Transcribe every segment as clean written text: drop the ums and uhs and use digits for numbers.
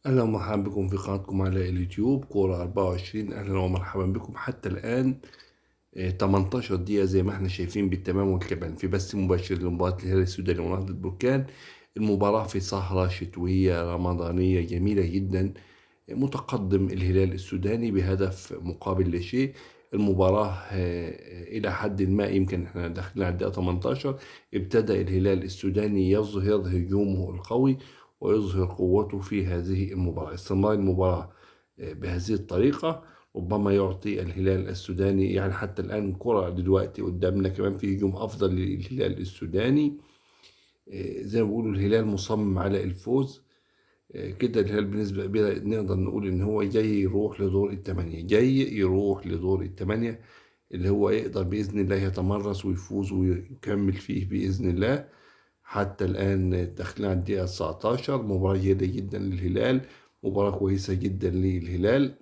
أهلا ومرحبا بكم في قناتكم على اليوتيوب كورة 24. أهلا ومرحبا بكم. حتى الآن 18 دقيقة زي ما احنا شايفين بالتمام والكمال في بث مباشر لمباراة الهلال السوداني ونهضة بركان. المباراة في سهرة شتوية رمضانية جميلة جدا. متقدم الهلال السوداني بهدف مقابل لا شيء. المباراة إلى حد ما يمكن احنا داخلين على الدقيقة 18. ابتدأ الهلال السوداني يظهر هجومه القوي ويظهر قوته في هذه المباراة. استمرار المباراة بهذه الطريقة ربما يعطي الهلال السوداني، يعني حتى الآن كرة دلوقتي قدامنا كمان في هجوم أفضل للهلال السوداني. زي ما بيقولوا الهلال مصمم على الفوز. كده الهلال بنسبة كبيرة نقدر نقول إن هو جاي يروح لدور الثمانية، جاي يروح لدور الثمانية اللي هو يقدر بإذن الله يتمرس ويفوز ويكمل فيه بإذن الله. حتى الآن داخلين على الدقيقة 19. مباراة جيدة جدا للهلال، مباراة كويسة جدا للهلال.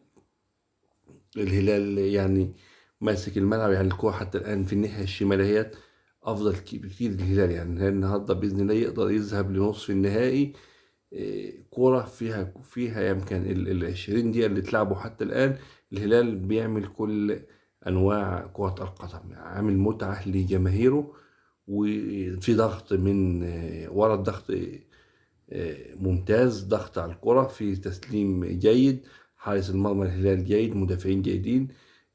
الهلال يعني ماسك الملعب، يعني الكورة حتى الآن في الناحية الشمالية أفضل بكتير للهلال. يعني الهلال النهاردة بإذن الله يقدر يذهب لنصف النهائي. كورة فيها يمكن 20 دقيقة اللي اتلعبوا حتى الآن. الهلال بيعمل كل أنواع كرة القدم، عامل متعة لجماهيره. وفي ضغط من ورا الضغط ممتاز، ضغط على الكرة، في تسليم جيد، حارس المرمى الهلال جيد، مدافعين جيدين.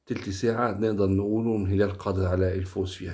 تلت ساعة نقدر نقول إن الهلال قادر على الفوز فيها.